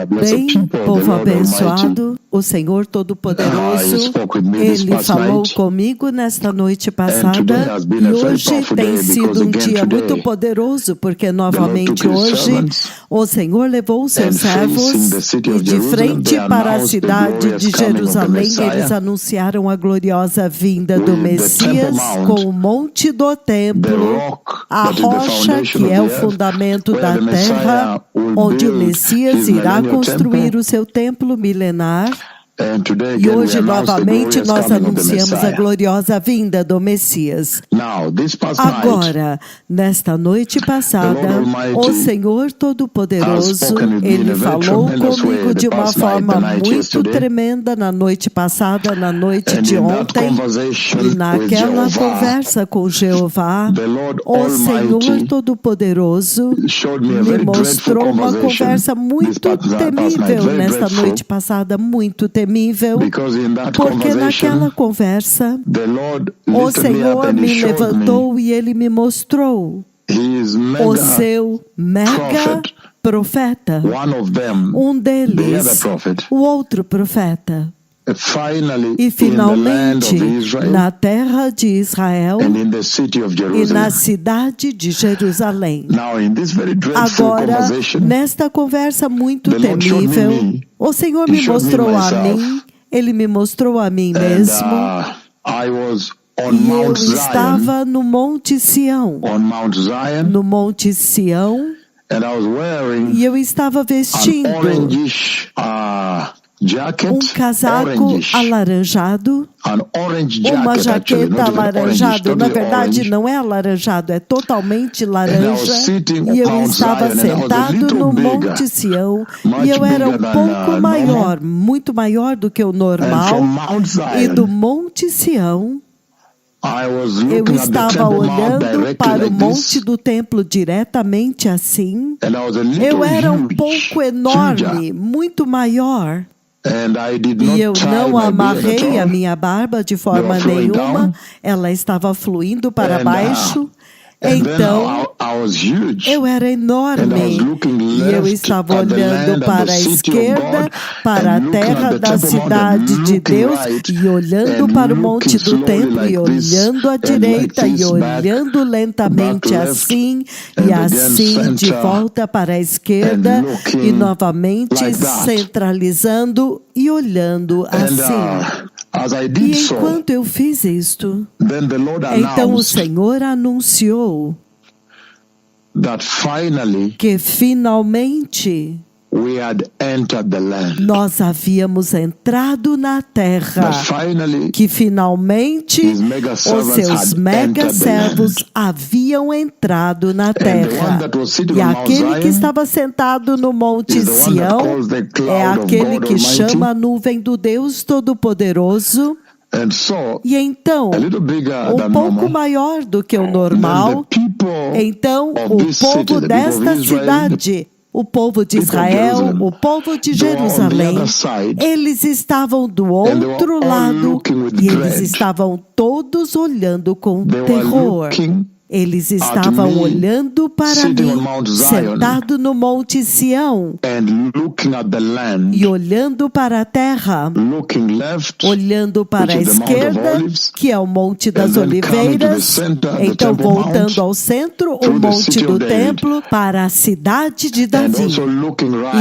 Bem, povo abençoado, o Senhor Todo-Poderoso, Ele falou comigo nesta noite passada e hoje tem sido um dia muito poderoso, porque novamente hoje o Senhor levou os seus servos e de frente para a cidade de Jerusalém eles anunciaram a gloriosa vinda do Messias com o monte do templo, a rocha que é o fundamento da terra, onde o Messias irá construir o seu templo milenar. E hoje, novamente, nós anunciamos a gloriosa vinda do Messias. Agora, nesta noite passada, o Senhor Todo-Poderoso, Ele falou comigo de uma forma muito tremenda na noite passada, na noite de ontem, e naquela conversa com Jeová, o Senhor Todo-Poderoso me mostrou uma conversa muito temível nesta noite passada, muito temível. Porque naquela conversa o Senhor me levantou e Ele me mostrou o seu mega profeta, um deles, o outro profeta. E finalmente, na terra de Israel e na cidade de Jerusalém. Agora, nesta conversa muito temível, o Senhor me mostrou a mim, Ele me mostrou a mim mesmo, e eu estava no Monte Sião, e eu estava vestindo um casaco alaranjado, uma jaqueta alaranjada, na verdade não é alaranjado, é totalmente laranja, e eu estava sentado no Monte Sião, e eu era um pouco maior, muito maior do que o normal, e do Monte Sião, eu estava olhando para o monte do templo diretamente assim, eu era um pouco enorme, muito maior, e eu não amarrei a minha barba de forma nenhuma, ela estava fluindo para baixo. Então, eu era enorme e eu estava olhando para a esquerda, para a terra da cidade de Deus, e olhando para o monte do templo, e olhando à direita, e olhando lentamente assim, e assim de volta para a esquerda, e novamente centralizando e olhando assim. E enquanto eu fiz isto, então o Senhor anunciou que finalmente nós havíamos entrado na terra, que finalmente os seus mega servos haviam entrado na terra. E aquele que estava sentado no Monte Sião é aquele que chama a nuvem do Deus Todo-Poderoso. E então, um pouco maior do que o normal, então o povo desta cidade, o povo de Israel, o povo de Jerusalém, eles estavam do outro lado e eles estavam todos olhando com terror. Eles estavam olhando para mim, sentado no Monte Sião, e olhando para a terra, olhando para a esquerda, que é o Monte das Oliveiras, então voltando ao centro, o Monte do Templo, para a cidade de Davi,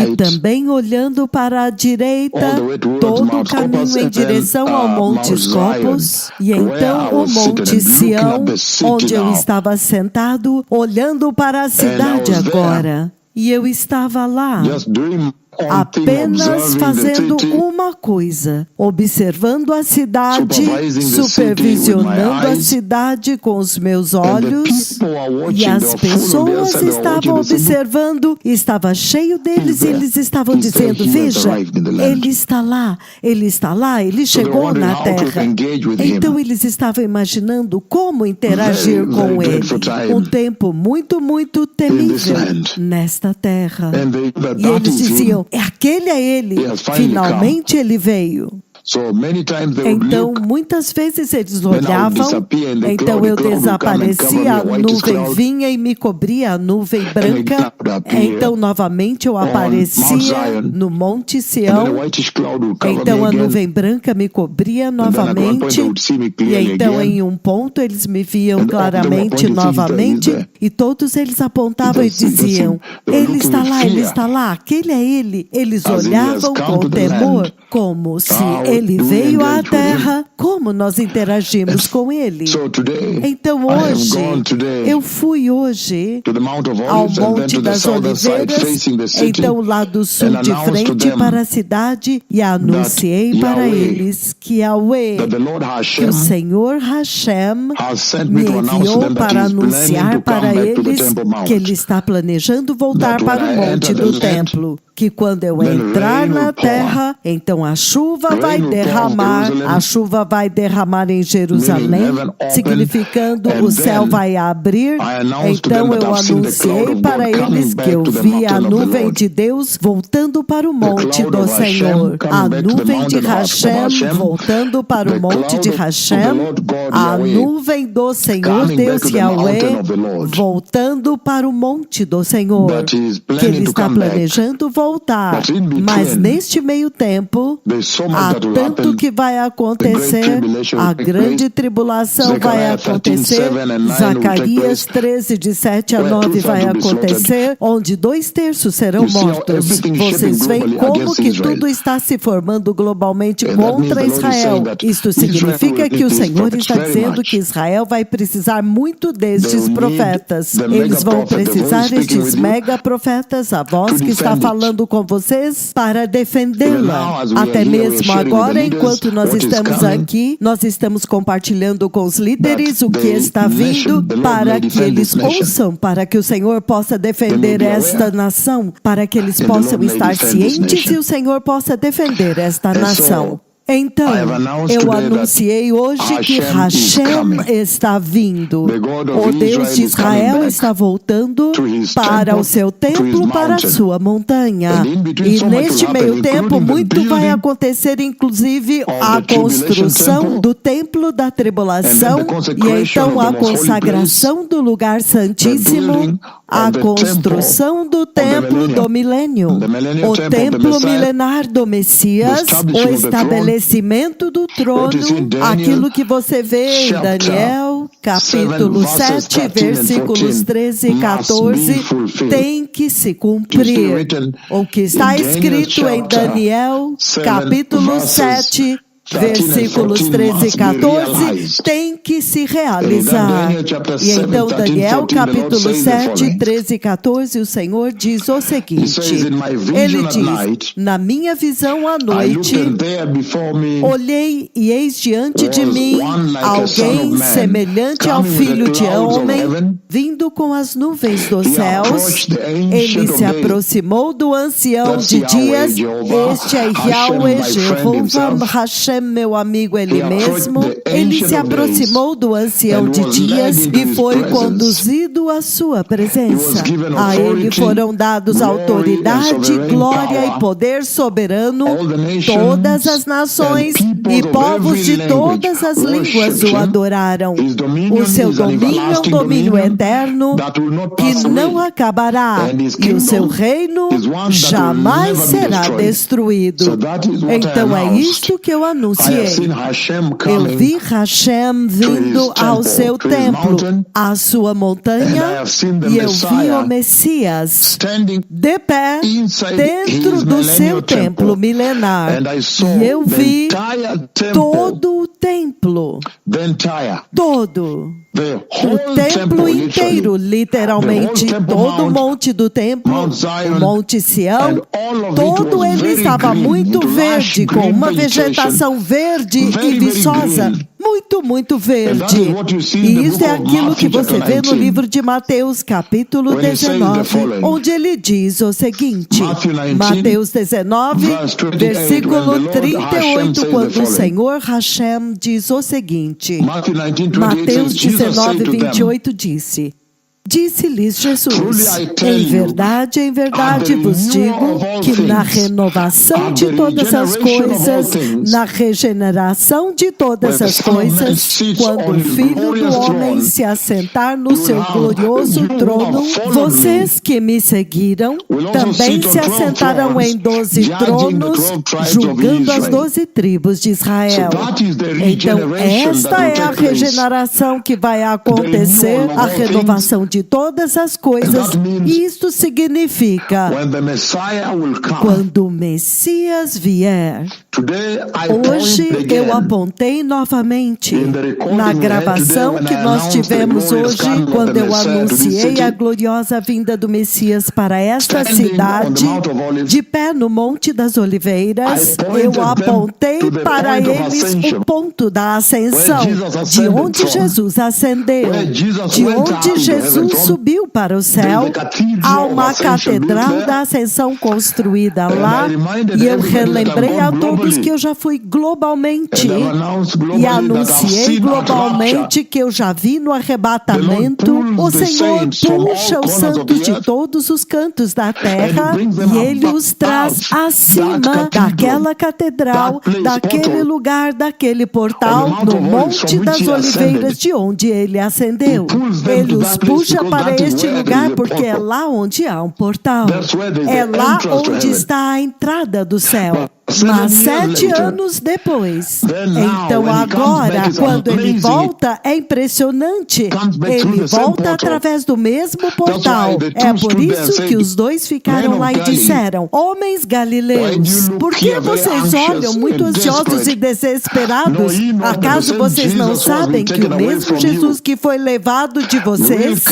e também olhando para a direita, todo o caminho em direção ao Monte Scopus, e então o Monte Sião, onde eu estava sentado, olhando para a cidade agora. E eu estava lá, apenas fazendo uma coisa, observando a cidade, supervisionando a cidade com os meus olhos, e as pessoas estavam observando, estava cheio deles e eles estavam dizendo, veja, ele está lá, ele chegou na terra. Então eles estavam imaginando como interagir com ele, um tempo muito, muito temível nesta terra. E eles diziam, é ele, finalmente ele veio. Então, muitas vezes eles olhavam, então eu desaparecia, a nuvem vinha e me cobria, a nuvem branca, então novamente eu aparecia no Monte Sião, então a nuvem branca me cobria novamente, e então em um ponto eles me viam claramente novamente, e todos eles apontavam e diziam, ele está lá, aquele é ele. Eles olhavam com temor, como se ele veio à terra, como nós interagimos com ele. Então hoje, eu fui hoje ao Monte das Oliveiras, então lá do sul de frente para a cidade, e anunciei para eles que Yahweh, que o Senhor Hashem me enviou para anunciar para eles que ele está planejando voltar para o monte do templo, que quando eu entrar na terra, então a chuva vai derramar em Jerusalém, significando o céu vai abrir. Então eu anunciei para eles que eu vi a nuvem de Deus voltando para o monte do Senhor, a nuvem de Hashem voltando para o monte de Hashem, a nuvem do Senhor Deus Yahweh voltando para o monte do Senhor, que ele está planejando voltar. Mas neste meio tempo, há tanto que vai acontecer, a grande tribulação vai acontecer, Zacarias 13, de 7 a 9 vai acontecer, onde 2/3 serão mortos. Vocês veem como que tudo está se formando globalmente contra Israel. Isto significa que o Senhor está dizendo que Israel vai precisar muito destes profetas. Eles vão precisar destes mega profetas, a voz que está falando com vocês, para defendê-la. Até mesmo agora, enquanto nós estamos aqui, nós estamos compartilhando com os líderes o que está vindo, para que eles ouçam, para que o Senhor possa defender esta nação, para que eles possam estar cientes e o Senhor possa defender esta nação. Então, eu anunciei hoje que Hashem está vindo. O Deus de Israel está voltando para o seu templo, para a sua montanha. E neste meio tempo, muito vai acontecer, inclusive a construção do templo da tribulação, e então a consagração do lugar santíssimo, a construção do templo do milênio, o templo milenar do Messias, o estabelecimento do trono, aquilo que você vê em Daniel, capítulo 7, versículos 13 e 14, tem que se cumprir. O que está escrito em Daniel, capítulo 7, versículos 13 e 14, tem que se realizar. E então, Daniel, capítulo 7, 13 e 14, o Senhor diz o seguinte, ele diz, na minha visão à noite, olhei e eis diante de mim alguém semelhante ao Filho de Homem, vindo com as nuvens dos céus. Ele se aproximou do ancião de dias, este é Yahweh Jehovah Hashem, meu amigo, ele mesmo. Ele se aproximou do ancião de dias e foi conduzido à sua presença. A ele foram dados autoridade, glória e poder soberano. Todas as nações e povos de todas as línguas o adoraram. O seu domínio é um domínio eterno que não acabará, e o seu reino jamais será destruído. Então é isto que eu anunciei. Eu vi Hashem vindo ao seu templo, à sua montanha, e eu vi o Messias de pé dentro do seu templo milenar. E eu vi todo o templo, todo. O templo inteiro, literalmente, todo o monte do templo, o Monte Sião, todo ele estava muito verde, com uma vegetação verde e viçosa, muito verde. E isso é aquilo que você vê no livro de Mateus, capítulo 19, onde ele diz o seguinte, Mateus 19, versículo 38, quando o Senhor Hashem diz o seguinte, Mateus 19, 28 disse, Disse-lhes Jesus: em verdade vos digo que na renovação de todas as coisas, na regeneração de todas as coisas, quando o Filho do Homem se assentar no seu glorioso trono, vocês que me seguiram também se assentarão em 12 tronos, julgando as 12 tribos de Israel. Então, esta é a regeneração que vai acontecer, a renovação de todas as coisas. Isto significa quando o Messias vier. Hoje eu apontei novamente na gravação que nós tivemos hoje, quando eu anunciei a gloriosa vinda do Messias para esta cidade, de pé no Monte das Oliveiras, eu apontei para eles o ponto da ascensão, de onde Jesus ascendeu, de onde Jesus subiu para o céu. Há uma catedral da ascensão construída lá, e eu relembrei a todos que eu já fui globalmente e anunciei globalmente que eu já vi no arrebatamento. O Senhor puxa os santos de todos os cantos da terra e Ele os traz acima daquela catedral, daquele lugar, daquele portal, no Monte das Oliveiras, de onde Ele ascendeu. Ele os puxa para este lugar porque é lá onde há um portal. É lá onde está a entrada do céu. Mas 7 anos depois, então agora, quando ele volta, é impressionante. Ele volta através do mesmo portal. É por isso que os dois ficaram lá e disseram: homens galileus, por que vocês olham muito ansiosos e desesperados? Acaso vocês não sabem que o mesmo Jesus que foi levado de vocês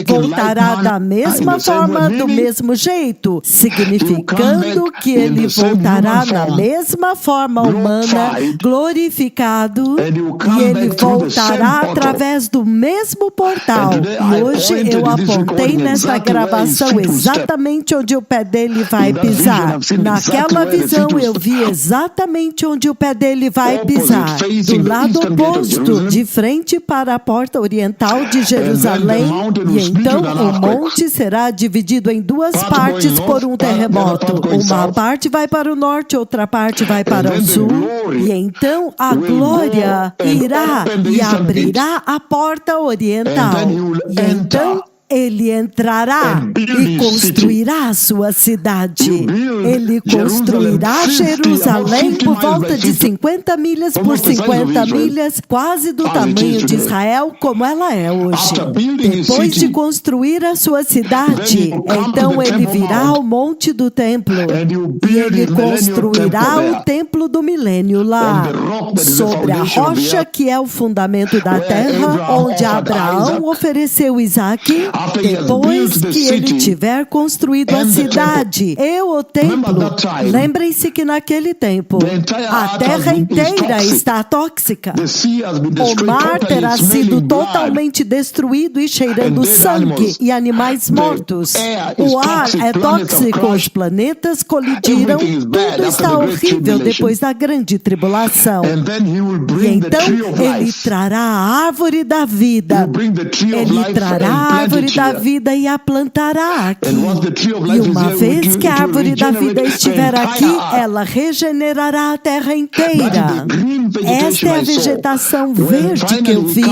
voltará da mesma forma, do mesmo jeito, significando que ele voltará na mesma forma humana, glorificado, e ele voltará através do mesmo portal. E hoje eu apontei nesta gravação exatamente onde o pé dele vai pisar. Naquela visão eu vi exatamente onde o pé dele vai pisar, do lado oposto, de frente para a porta oriental de Jerusalém. E então o monte será dividido em 2 partes por um terremoto. Uma parte vai para o norte, outra parte vai para o sul, e então a glória irá e abrirá a porta oriental, e então ele entrará e construirá a sua cidade. Ele construirá Jerusalém por volta de 50 milhas por 50 milhas, quase do tamanho de Israel, como ela é hoje. Depois de construir a sua cidade, então ele virá ao monte do templo, e ele construirá o templo do milênio lá, sobre a rocha que é o fundamento da terra, onde Abraão ofereceu Isaque. Depois que ele tiver construído a cidade e o templo, lembrem-se que naquele tempo a terra inteira está tóxica. O mar terá sido totalmente destruído e cheirando sangue e animais mortos. O ar é tóxico, os planetas colidiram, tudo está horrível depois da grande tribulação. E então ele trará a árvore da vida. Ele trará a árvore da vida e a plantará aqui. E uma vez que a árvore da vida estiver aqui, ela regenerará a terra inteira. Esta é a vegetação verde que eu vi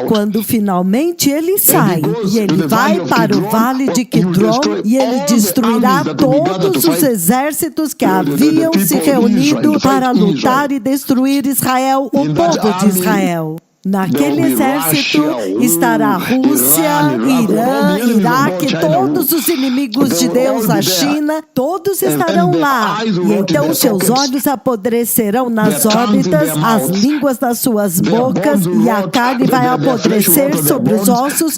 quando finalmente ele sai. E ele vai para o vale de Kidron e ele destruirá todos os exércitos que haviam se reunido para lutar e destruir Israel, o povo de Israel. Naquele exército estará a Rússia, Irã, Iraque, todos os inimigos de Deus, a China, todos estarão lá. E então seus olhos apodrecerão nas órbitas, as línguas das suas bocas, e a carne vai apodrecer sobre os ossos,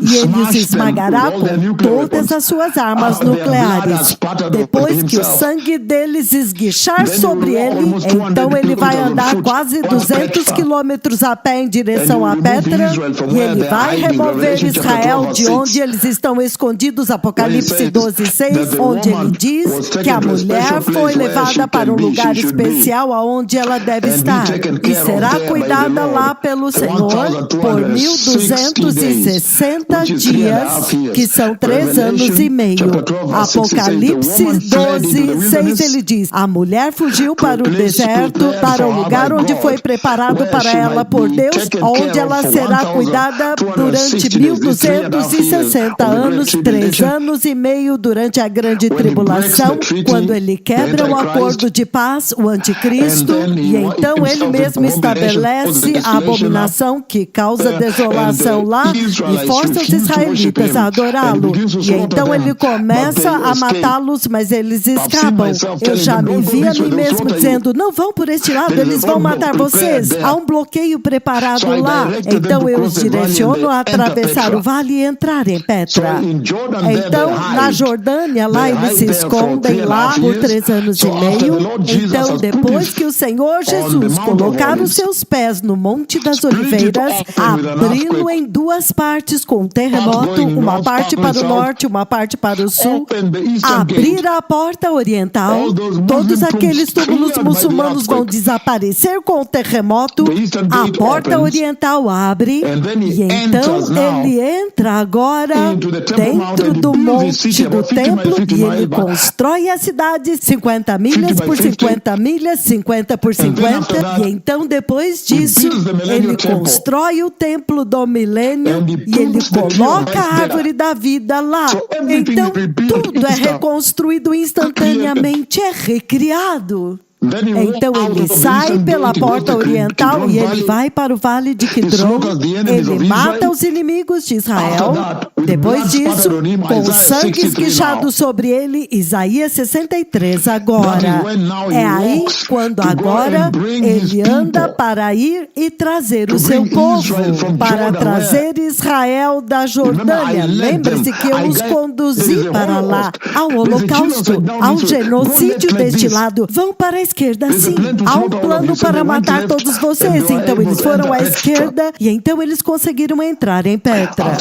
e ele os esmagará com todas as suas armas nucleares. Depois que o sangue deles esguichar sobre ele, então ele vai andar quase 200 quilômetros a pé em em direção a Petra, e ele vai remover Israel de onde eles estão escondidos, Apocalipse 12:6, onde ele diz que a mulher foi levada para um lugar especial aonde ela deve estar, e será cuidada lá pelo Senhor por 1260 dias, que são 3 anos e meio. Apocalipse 12:6, ele diz: a mulher fugiu para o deserto, para o lugar onde foi preparado para ela por Deus, onde ela será cuidada durante 1260 anos, 3 anos e meio durante a grande tribulação, quando ele quebra o acordo de paz, o anticristo, e então ele mesmo estabelece a abominação que causa desolação lá e força os israelitas a adorá-lo. E então ele começa a matá-los, mas eles escapam. Eu já me vi a mim mesmo dizendo: não vão por este lado, eles vão matar vocês. Há um bloqueio preparado lá. Então eu os direciono a atravessar o vale e entrar em Petra. Então, na Jordânia, lá eles se escondem lá por 3 anos e meio. Então, depois que o Senhor Jesus colocar os seus pés no Monte das Oliveiras, abri-lo em 2 partes com um terremoto, uma parte para o norte, uma parte para o sul, abrir a porta oriental, todos aqueles túmulos muçulmanos vão desaparecer com o terremoto, a porta oriental abre, e então ele entra agora dentro do monte do templo, e ele constrói a cidade 50 milhas por 50 milhas, 50 por 50, e então depois disso ele constrói o templo do milênio e ele coloca a árvore da vida lá. Então tudo é reconstruído instantaneamente, é recriado. Então ele sai pela porta oriental e ele vai para o vale de Quidron. Ele mata os inimigos de Israel. Depois disso, com o sangue esguichado sobre ele, Isaías 63 agora. É aí quando agora ele anda para ir e trazer o seu povo, para trazer Israel da Jordânia. Lembre-se que eu os conduzi para lá, ao holocausto, ao genocídio deste lado. Vão para a esquerda, sim. Há um plano para matar todos vocês. Então eles foram à esquerda e então eles conseguiram entrar em Petra.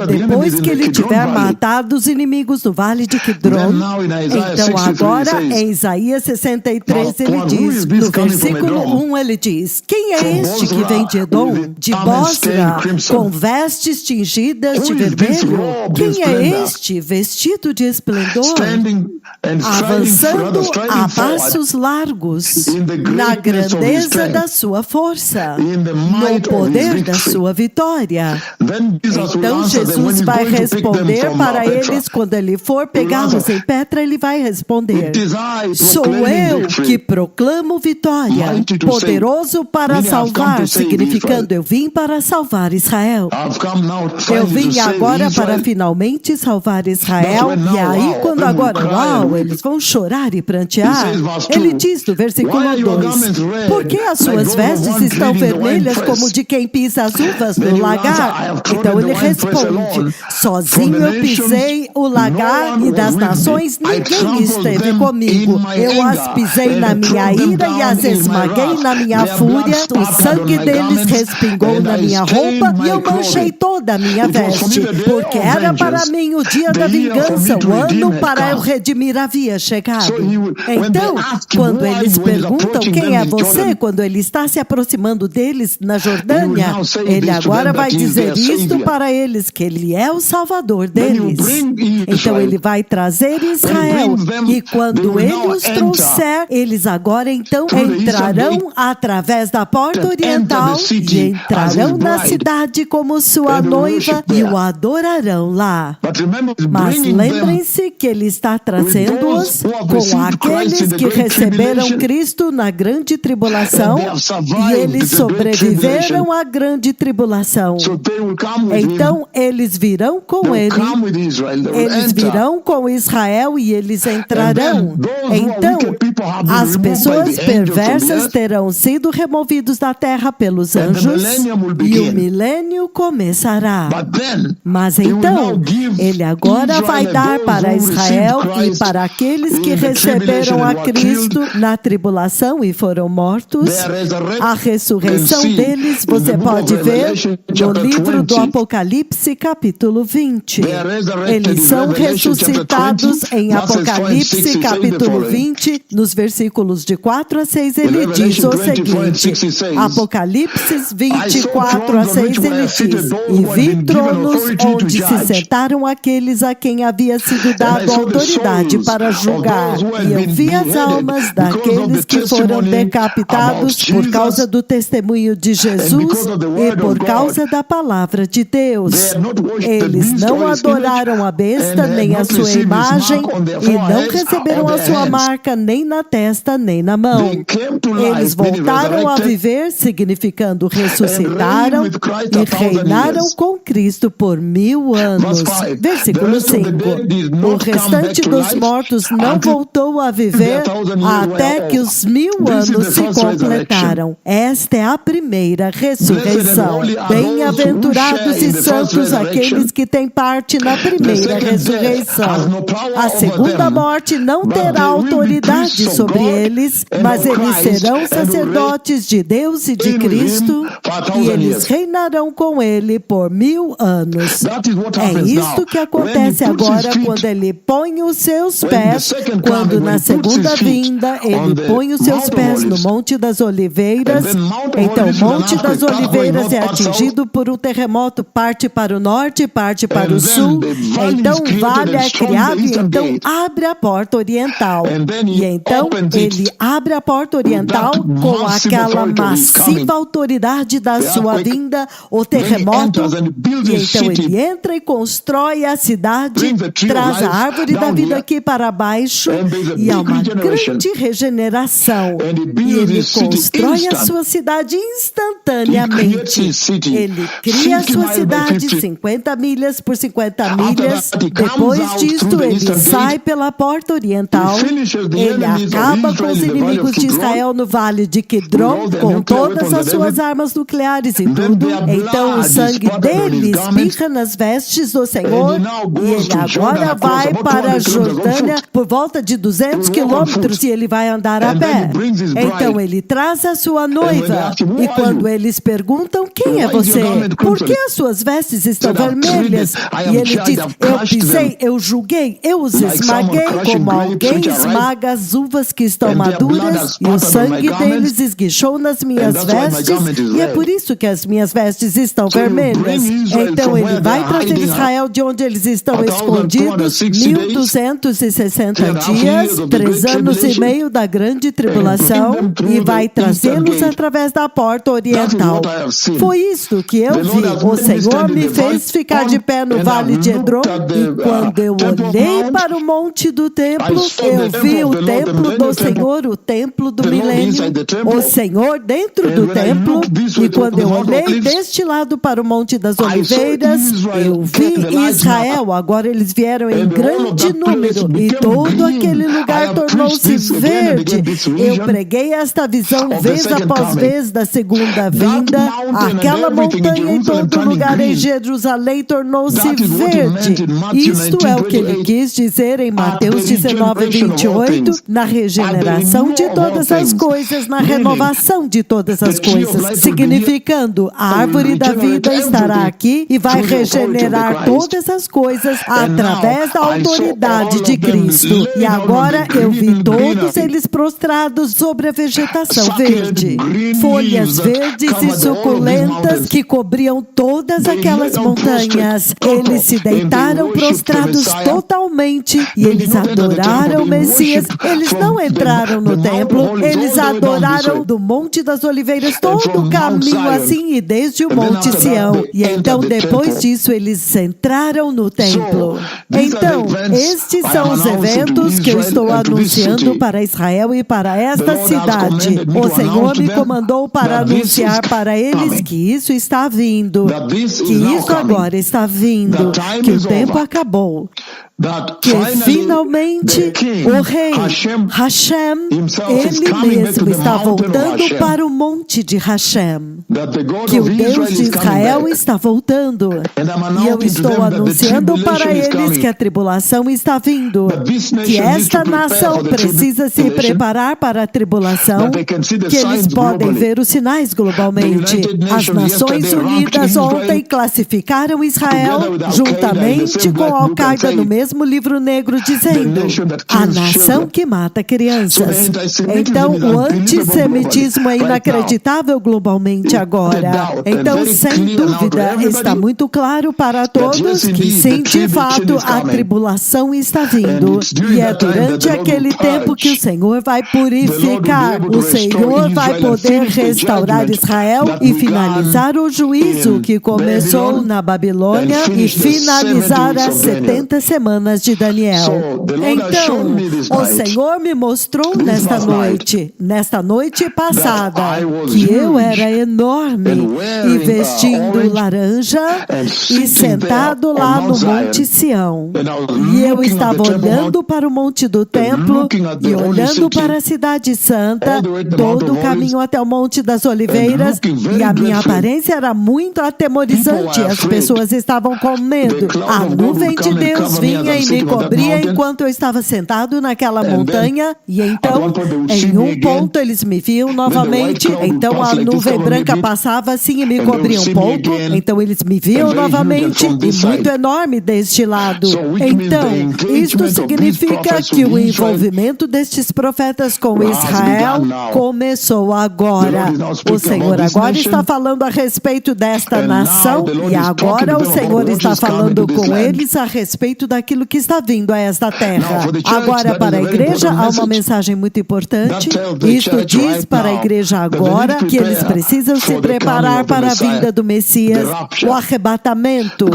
Depois que ele tiver matado os inimigos no vale de Quidron, então agora em Isaías 63 ele diz, no versículo 1 ele diz: quem é este que vem de Edom, de Bosra, com vestes tingidas de vermelho? Quem é este vestido de esplendor, avançando a passos largos, na grandeza da sua força, no poder da sua vitória? Então Jesus vai responder para eles quando ele for pegá-los em Petra, ele vai responder: sou eu que proclamo vitória, poderoso para salvar, significando eu vim para salvar Israel. Eu vim agora para finalmente salvar Israel. E aí quando agora, uau, eles vão chorar e prantear. Ele diz no versículo 2: por que as suas vestes estão vermelhas como de quem pisa as uvas no lagar? Então ele responde: sozinho eu pisei o lagar e das nações ninguém esteve comigo. Eu as pisei na minha ira e as esmaguei na minha fúria. O sangue deles respingou na minha roupa e eu manchei toda a minha veste, porque era para mim o dia da vingança, o ano para eu redimir havia chegado. Então, quando eles perguntam quem é você, quando ele está se aproximando deles na Jordânia, ele agora vai dizer isto para eles, que ele é o Salvador deles. Então ele vai trazer Israel, e quando ele os trouxer, eles agora então entrarão através da porta oriental e entrarão na cidade como sua noiva e o adorarão lá. Mas lembrem-se que ele está trazendo-os com aqueles que receberam Cristo na grande tribulação, e eles sobreviveram à grande tribulação. Então eles virão com ele, eles virão com Israel e eles entrarão. Então as pessoas perversas terão sido removidos da terra pelos anjos e o milênio começará. dará. Mas então, ele agora vai dar para Israel e para aqueles que receberam a Cristo na tribulação e foram mortos, a ressurreição deles você pode ver no livro do Apocalipse, capítulo 20. Eles são ressuscitados em Apocalipse, capítulo 20, nos versículos de 4 a 6, ele diz o seguinte, Apocalipse 24 a 6, ele diz, e vi tronos onde se sentaram aqueles a quem havia sido dado autoridade para julgar, e eu vi as almas daqueles que foram decapitados por causa do testemunho de Jesus e por causa da palavra de Deus. Eles não adoraram a besta, nem a sua imagem, e não receberam a sua marca, nem na testa, nem na mão. Eles voltaram a viver, significando ressuscitaram e reinaram com Cristo por 1000 anos. Versículo 5. O restante dos mortos não voltou a viver até que os 1000 anos se completaram. Esta é a primeira ressurreição. Bem-aventurados e santos aqueles que têm parte na primeira ressurreição. A segunda morte não terá autoridade sobre eles, mas eles serão sacerdotes de Deus e de Cristo, e eles reinarão com ele por 1000 anos. É isto que acontece agora quando ele põe os seus pés, quando na segunda vinda ele põe os seus pés no Monte das Oliveiras. Então o Monte das Oliveiras é atingido por um terremoto, parte para o norte, parte para o sul. Então o vale é criado e então abre a porta oriental. E então ele abre a porta oriental com aquela massiva autoridade da sua vinda, o terremoto. E então ele entra e constrói a cidade, traz a árvore da vida aqui para baixo e há uma grande regeneração. E ele constrói a sua cidade instantaneamente. Ele cria a sua cidade 50 milhas por 50 milhas. Depois disto, ele sai pela porta oriental. Ele acaba com os inimigos de Israel no vale de Quidron, com todas as suas armas nucleares e tudo. Então o sangue dele espirra nas vestes do Senhor e ele agora vai para a Jordânia por volta de 200 quilômetros e ele vai andar a pé. Então ele traz a sua noiva e quando eles perguntam, quem é você? Por que as suas vestes estão vermelhas? E ele diz, eu pisei, eu julguei, eu os esmaguei como alguém esmaga as uvas que estão maduras e o sangue deles esguichou nas minhas vestes e é por isso que as minhas vestes estão vermelhas. Então ele vai trazer Israel de onde eles estão escondidos 1260 dias, 3 anos e meio da grande tribulação e vai trazê-los através da porta oriental. Foi isto que eu vi. O Senhor me fez ficar de pé no vale de Edrom e quando eu olhei para o monte do templo, eu vi o templo do Senhor, o templo do milênio, o Senhor dentro do templo, e quando eu olhei deste lado para o Monte das Oliveiras, eu vi Israel. Agora eles vieram em grande número e todo aquele lugar tornou-se verde. Eu preguei esta visão vez após vez da segunda vinda. Aquela montanha em todo lugar em Jerusalém tornou-se verde. Isto é o que ele quis dizer em Mateus 19, 28, na regeneração de todas as coisas, na renovação de todas as coisas, significando a árvore da vida estará aqui e vai regenerar todas as coisas através da autoridade de Cristo. E agora eu vi todos eles prostrados sobre a vegetação verde, folhas verdes e suculentas que cobriam todas aquelas montanhas. Eles se deitaram prostrados totalmente e eles adoraram o Messias. Eles não entraram no templo, eles adoraram do Monte das Oliveiras todo o caminho assim e desde o Monte Sião. E então depois disso eles entraram no templo. Então estes são os eventos que eu estou anunciando para Israel e para esta cidade. O Senhor me comandou para anunciar para eles que isso está vindo, que isso agora está vindo, que o tempo acabou. que finalmente o rei Hashem, ele mesmo está voltando para o monte de Hashem, que o Deus de Israel está voltando. E eu estou anunciando para eles que a tribulação está vindo, que esta nação precisa se preparar para a tribulação, que eles podem ver os sinais globalmente. As Nações Unidas ontem classificaram Israel juntamente com a Al-Qaeda no mesmo livro negro, dizendo a nação que mata crianças. Então o antissemitismo é inacreditável globalmente agora. Então, sem dúvida, está muito claro para todos que sim, de fato, a tribulação está vindo. E é durante aquele tempo que o Senhor vai purificar, o Senhor vai poder restaurar Israel e finalizar o juízo que começou na Babilônia e finalizar as 70 semanas de Daniel. Então, o Senhor me mostrou nesta noite passada, que eu era enorme e vestindo laranja e sentado lá no Monte Sião. E eu estava olhando para o Monte do Templo e olhando para a Cidade Santa, todo o caminho até o Monte das Oliveiras, e a minha aparência era muito atemorizante. As pessoas estavam com medo. A nuvem de Deus vinha e me cobria enquanto eu estava sentado naquela montanha, e então, em um ponto, eles me viam novamente. Então a nuvem branca passava assim e me cobria um pouco. Então eles me viam novamente, e muito enorme deste lado. Então, isto significa que o envolvimento destes profetas com Israel começou agora. O Senhor agora está falando a respeito desta nação, e agora o Senhor está falando com eles a respeito daquilo que está vindo a esta terra. Agora, para a igreja, há uma mensagem muito importante. Isto diz para a igreja agora que eles precisam se preparar para a vinda do Messias, o arrebatamento,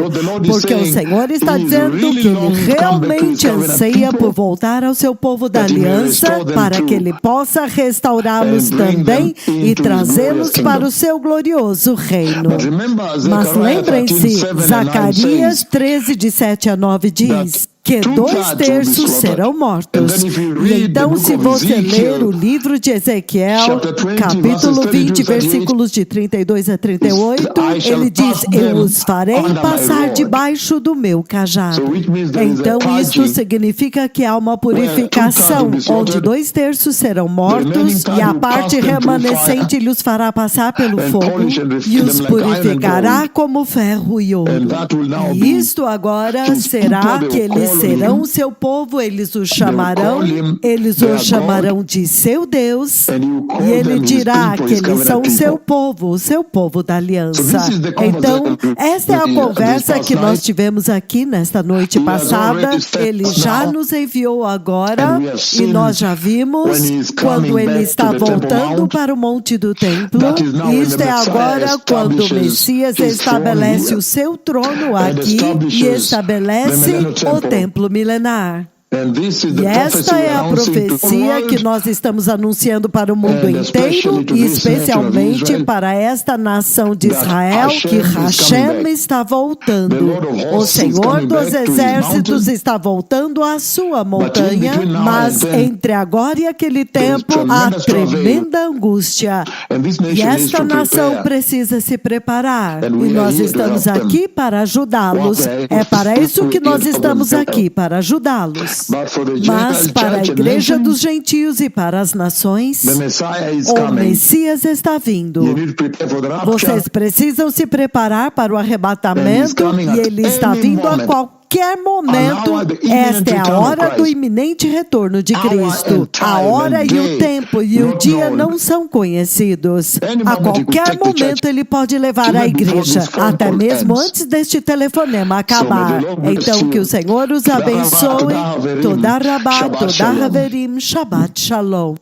porque o Senhor está dizendo que Ele realmente anseia por voltar ao seu povo da aliança, para que Ele possa restaurá-los também e trazê-los para o seu glorioso reino. Mas lembrem-se, Zacarias 13, de 7 a 9 diz que 2/3 serão mortos. E então, se você ler o livro de Ezequiel, capítulo 20, versículos de 32 a 38, ele diz: eu os farei passar debaixo do meu cajado. Então, isso significa que há uma purificação, onde 2/3 serão mortos, e a parte remanescente lhes fará passar pelo fogo, e os purificará como ferro e ouro. E isto agora será que eles serão o seu povo, eles o chamarão de seu Deus, e ele dirá que eles são o seu povo da aliança. Então, esta é a conversa que nós tivemos aqui nesta noite passada. Ele já nos enviou agora, e nós já vimos quando ele está voltando para o Monte do Templo. Isto é agora quando o Messias estabelece o seu trono aqui e estabelece o templo milenar. E esta é a profecia que nós estamos anunciando para o mundo inteiro, e especialmente para esta nação de Israel, que Hashem está voltando. O Senhor dos Exércitos está voltando à sua montanha, mas entre agora e aquele tempo há tremenda angústia. E esta nação precisa se preparar, e nós estamos aqui para ajudá-los. É para isso que nós estamos aqui, para ajudá-los. Mas para a igreja dos gentios e para as nações, o Messias está vindo. Vocês precisam se preparar para o arrebatamento, e ele está vindo a qualquer momento. Esta é a hora do iminente retorno de Cristo. A hora e o tempo e o dia não são conhecidos. A qualquer momento ele pode levar a igreja, até mesmo antes deste telefonema acabar. Então, que o Senhor os abençoe. Toda Rabá, toda Haverim, Shabbat Shalom.